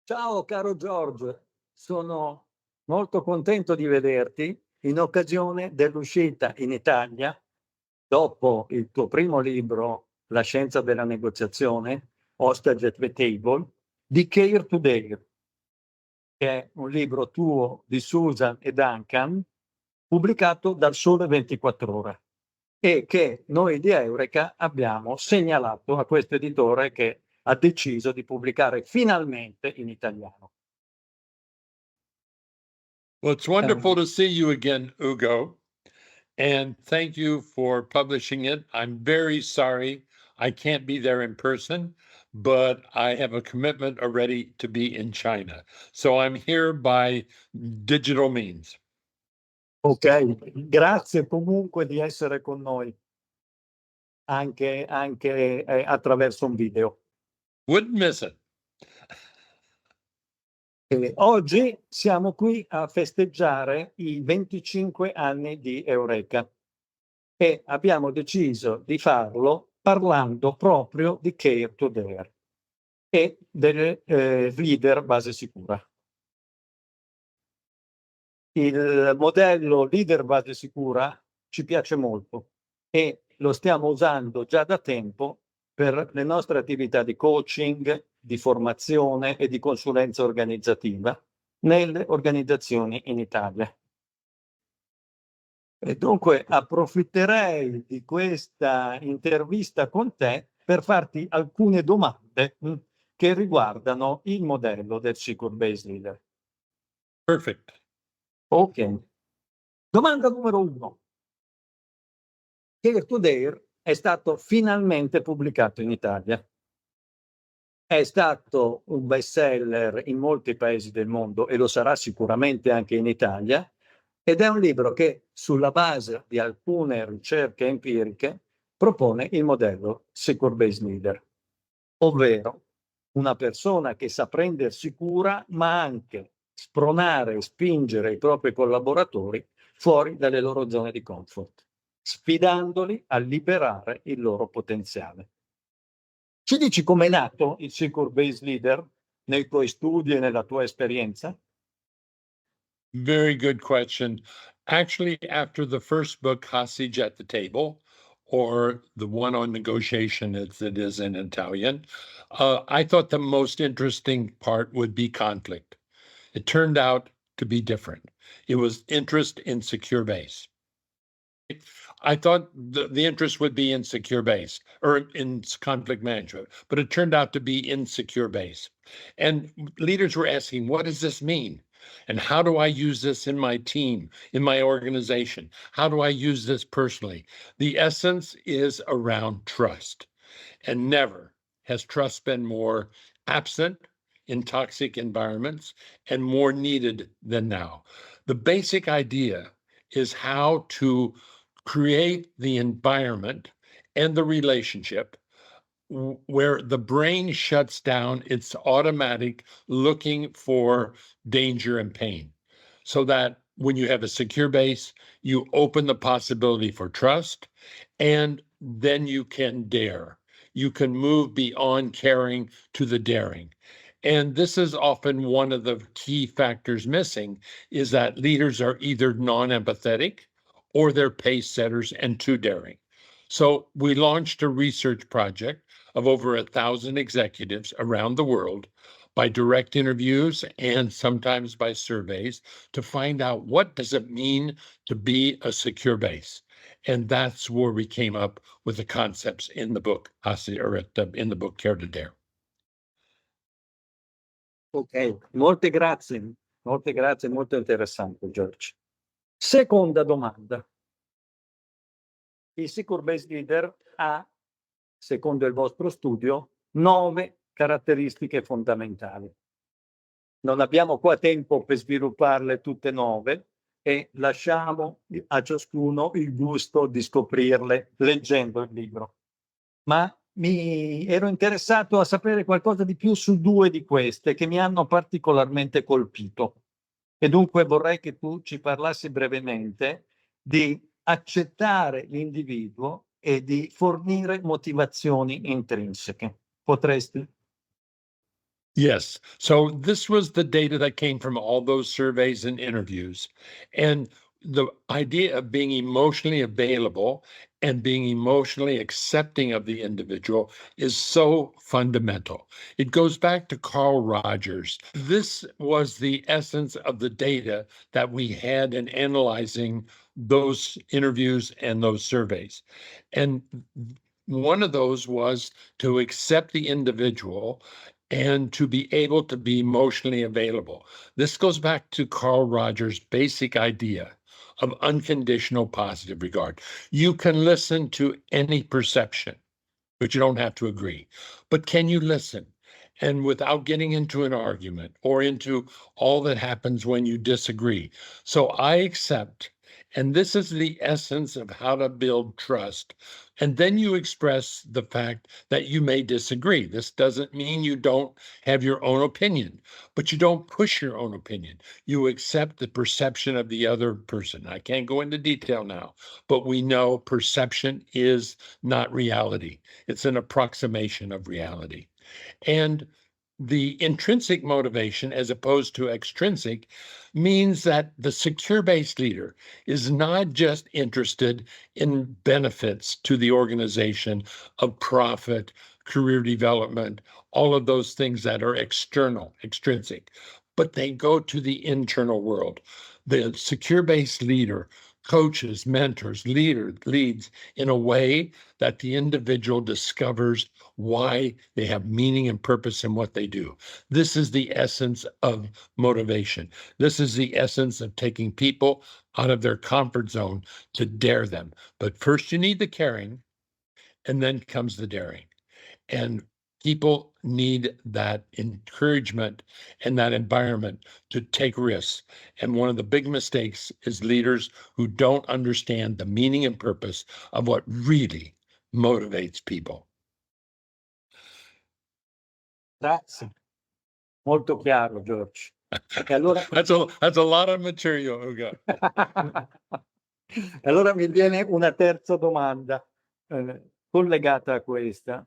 Ciao caro George, sono molto contento di vederti in occasione dell'uscita in Italia, dopo il tuo primo libro, La scienza della negoziazione, Hostage at the Table, di Care to Dare, che è un libro tuo di Susan e Duncan, pubblicato dal Sole 24 Ore e che noi di Eureka abbiamo segnalato a questo editore che ha deciso di pubblicare finalmente in italiano. Well, it's wonderful to see you again, Ugo, and thank you for publishing it. I'm very sorry I can't be there in person, but I have a commitment already to be in China. So I'm here by digital means. Ok, grazie comunque di essere con noi anche attraverso un video. Wouldn't miss it. Oggi siamo qui a festeggiare i 25 anni di Eureka e abbiamo deciso di farlo parlando proprio di Care to Dare e del leader base sicura. Il modello leader base sicura ci piace molto e lo stiamo usando già da tempo per le nostre attività di coaching, di formazione e di consulenza organizzativa nelle organizzazioni in Italia. E dunque approfitterei di questa intervista con te per farti alcune domande che riguardano il modello del Secure Base Leader. Perfect. Ok. Domanda numero 1. Care to Dare è stato finalmente pubblicato in Italia. È stato un bestseller in molti paesi del mondo e lo sarà sicuramente anche in Italia, ed è un libro che, sulla base di alcune ricerche empiriche, propone il modello Secure Base Leader, ovvero una persona che sa prendersi cura, ma anche spronare e spingere i propri collaboratori fuori dalle loro zone di comfort, sfidandoli a liberare il loro potenziale. Ci dici com'è nato il Secure Base Leader nei tuoi studi e nella tua esperienza? Very good question. Actually, after the first book, Hostage at the Table, or the one on negotiation as it is in Italian, I thought the most interesting part would be conflict. It turned out to be different. It was interest in secure base. I thought the interest would be in secure base or in conflict management, but it turned out to be in secure base. And leaders were asking, what does this mean? And how do I use this in my team, in my organization? How do I use this personally? The essence is around trust. And never has trust been more absent in toxic environments and more needed than now. The basic idea is how to create the environment and the relationship where the brain shuts down, it's automatic looking for danger and pain. So that when you have a secure base, you open the possibility for trust, and then you can dare. You can move beyond caring to the daring. And this is often one of the key factors missing is that leaders are either non-empathetic or they're pace setters and too daring. So we launched a research project of over 1,000 executives around the world by direct interviews and sometimes by surveys to find out what does it mean to be a secure base. And that's where we came up with the concepts in the book, in the book Care to Dare. Ok, molte grazie, molto interessante, George. Seconda domanda. Il Secure Base Leader ha, secondo il vostro studio, 9 caratteristiche fondamentali. Non abbiamo qua tempo per svilupparle tutte 9 e lasciamo a ciascuno il gusto di scoprirle leggendo il libro. Ma mi ero interessato a sapere qualcosa di più su 2 di queste che mi hanno particolarmente colpito. E dunque vorrei che tu ci parlassi brevemente di accettare l'individuo e di fornire motivazioni intrinseche. Potresti? Yes. So this was the data that came from all those surveys and interviews. And the idea of being emotionally available and being emotionally accepting of the individual is so fundamental. It goes back to Carl Rogers. This was the essence of the data that we had in analyzing those interviews and those surveys. And one of those was to accept the individual and to be able to be emotionally available. This goes back to Carl Rogers' basic idea of unconditional positive regard. You can listen to any perception, but you don't have to agree. But can you listen? And without getting into an argument or into all that happens when you disagree. So I accept, and this is the essence of how to build trust. And then you express the fact that you may disagree. This doesn't mean you don't have your own opinion, but you don't push your own opinion. You accept the perception of the other person. I can't go into detail now, but we know perception is not reality. It's an approximation of reality. And the intrinsic motivation, as opposed to extrinsic, means that the secure-based leader is not just interested in benefits to the organization of profit, career development, all of those things that are external, extrinsic, but they go to the internal world. The secure-based leader coaches, mentors, leads in a way that the individual discovers why they have meaning and purpose in what they do. This is the essence of motivation. This is the essence of taking people out of their comfort zone to dare them. But first, you need the caring, and then comes the daring. And people need that encouragement and that environment to take risks. And one of the big mistakes is leaders who don't understand the meaning and purpose of what really motivates people. Grazie. Molto chiaro, George. E allora... That's a lot of material, Ugo. E allora mi viene una terza domanda collegata a questa.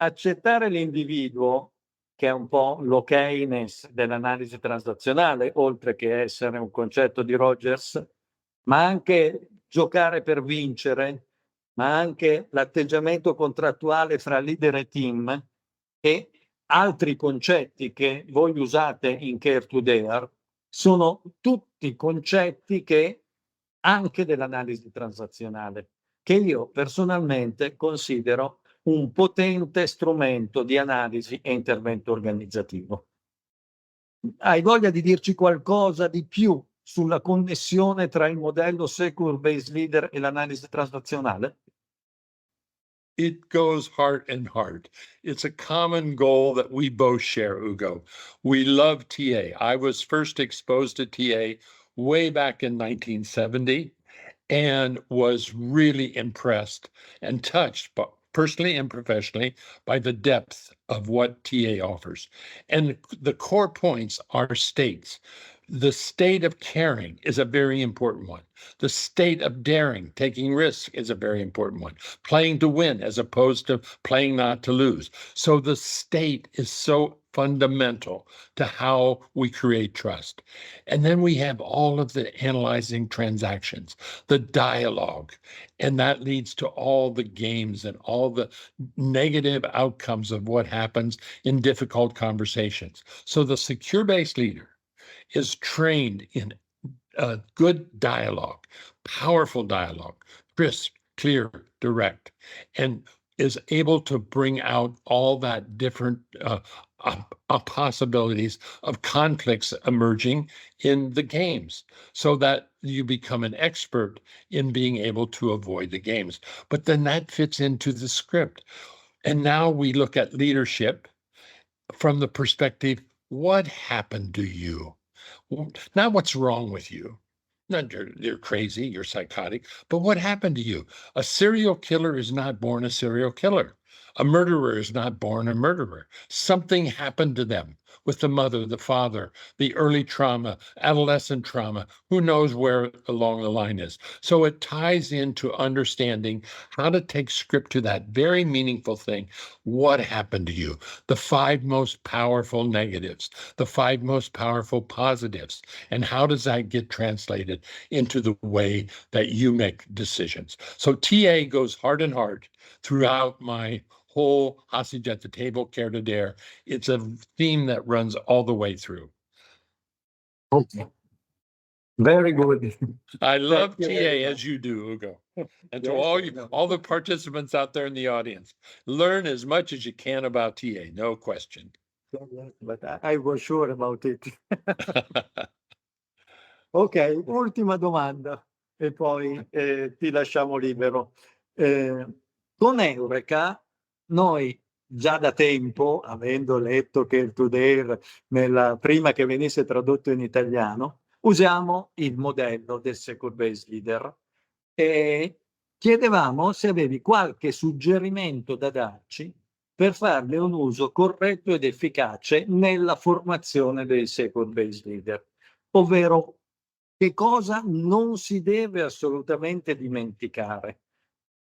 Accettare l'individuo, che è un po' l'okness dell'analisi transazionale, oltre che essere un concetto di Rogers, ma anche giocare per vincere, ma anche l'atteggiamento contrattuale fra leader e team e altri concetti che voi usate in Care to Dare, sono tutti concetti che anche dell'analisi transazionale, che io personalmente considero un potente strumento di analisi e intervento organizzativo. Hai voglia di dirci qualcosa di più sulla connessione tra il modello Secure Based Leader e l'analisi transazionale? It goes heart and heart. It's a common goal that we both share, Ugo. We love TA. I was first exposed to TA way back in 1970 and was really impressed and touched, personally and professionally, by the depth of what TA offers. And the core points are states. The state of caring is a very important one. The state of daring, taking risks, is a very important one. Playing to win as opposed to playing not to lose. So the state is so fundamental to how we create trust. And then we have all of the analyzing transactions, the dialogue, and that leads to all the games and all the negative outcomes of what happens in difficult conversations. So the secure-based leader is trained in good dialogue, powerful dialogue, crisp, clear, direct, and is able to bring out all that different possibilities of conflicts emerging in the games so that you become an expert in being able to avoid the games. But then that fits into the script. And now we look at leadership from the perspective, what happened to you? Not what's wrong with you. Not you're crazy, you're psychotic, but what happened to you? A serial killer is not born a serial killer. A murderer is not born a murderer. Something happened to them with the mother, the father, the early trauma, adolescent trauma, who knows where along the line is. So it ties into understanding how to take script to that very meaningful thing. What happened to you? The 5 most powerful negatives, the 5 most powerful positives, and how does that get translated into the way that you make decisions? So TA goes hard and hard throughout my whole hostage at the table, care to dare. It's a theme that runs all the way through. Okay. Very good. I love Thank you TA very as you do, Ugo. And to Yes, all I you, know. all the participants out there in the audience, learn as much as you can about TA, no question. But I was sure about it. Ok, ultima domanda e poi ti lasciamo libero. Con Eureka noi già da tempo, avendo letto che il Today prima che venisse tradotto in italiano, usiamo il modello del Second Base Leader e chiedevamo se avevi qualche suggerimento da darci per farne un uso corretto ed efficace nella formazione dei Second Base Leader, ovvero che cosa non si deve assolutamente dimenticare,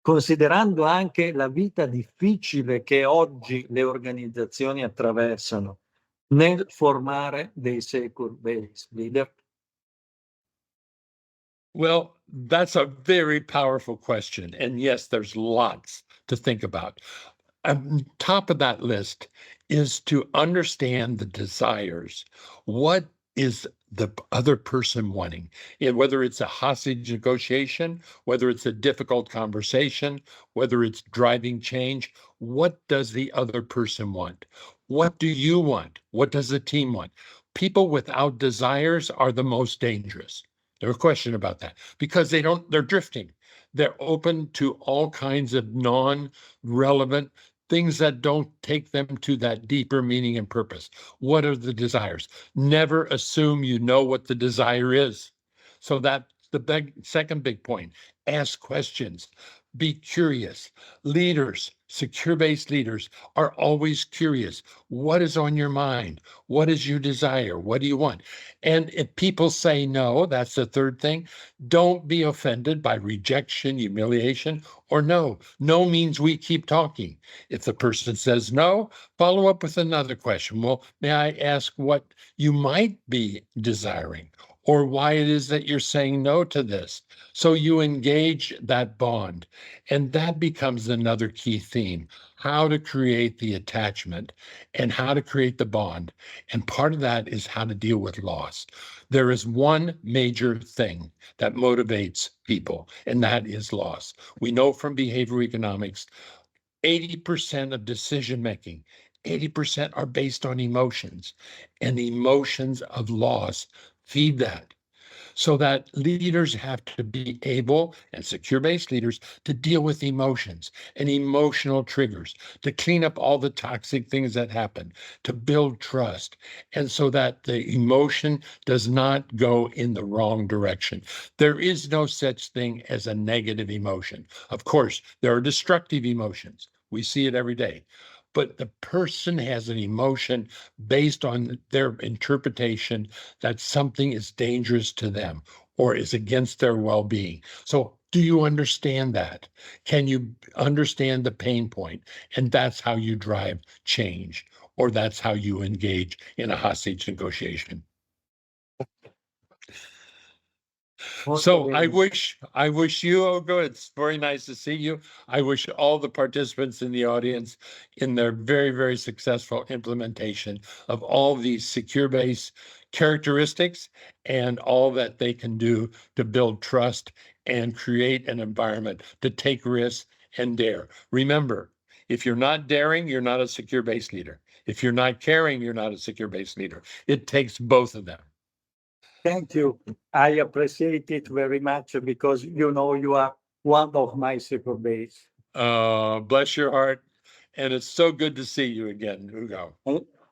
considerando anche la vita difficile che oggi le organizzazioni attraversano nel formare dei second base leader? Well, that's a very powerful question. And yes, there's lots to think about. On top of that list is to understand the desires. What is the other person wanting? Whether it's a hostage negotiation, whether it's a difficult conversation, whether it's driving change, what does the other person want? What do you want? What does the team want? People without desires are the most dangerous. No question about that, because they're drifting. They're open to all kinds of non-relevant things that don't take them to that deeper meaning and purpose. What are the desires? Never assume you know what the desire is. So that's the second big point. Ask questions. Be curious. Leaders, secure-based leaders, are always curious. What is on your mind? What is your desire? What do you want? And if people say no, that's the third thing. Don't be offended by rejection, humiliation, or no. No means we keep talking. If the person says no, follow up with another question. Well, may I ask what you might be desiring or why it is that you're saying no to this? So you engage that bond. And that becomes another key theme, how to create the attachment and how to create the bond. And part of that is how to deal with loss. There is one major thing that motivates people, and that is loss. We know from behavioral economics 80% of decision making, 80% are based on emotions, and the emotions of loss feed that. So that leaders have to be able, and secure-based leaders, to deal with emotions and emotional triggers, to clean up all the toxic things that happen, to build trust, and so that the emotion does not go in the wrong direction. There is no such thing as a negative emotion. Of course, there are destructive emotions. We see it every day. But the person has an emotion based on their interpretation that something is dangerous to them or is against their well-being. So do you understand that? Can you understand the pain point? And that's how you drive change, or that's how you engage in a hostage negotiation. So I wish you, Ugo, it's very nice to see you. I wish all the participants in the audience in their very, very successful implementation of all these secure-based characteristics and all that they can do to build trust and create an environment to take risks and dare. Remember, if you're not daring, you're not a secure-based leader. If you're not caring, you're not a secure-based leader. It takes both of them. Thank you. I appreciate it very much because you know you are one of my super base. Bless your heart. And it's so good to see you again, Ugo.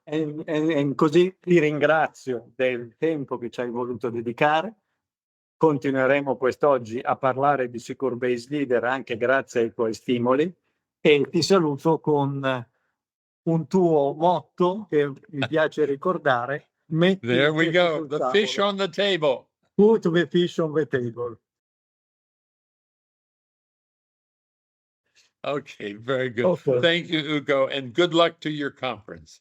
E così ti ringrazio del tempo che ci hai voluto dedicare. Continueremo quest'oggi a parlare di secure base leader anche grazie ai tuoi stimoli e ti saluto con un tuo motto che mi piace ricordare. Metti There il we pesce go. sul The fish tavolo. on the table. Put the fish on the table. Okay, very good. Okay. Thank you, Ugo, and good luck to your conference.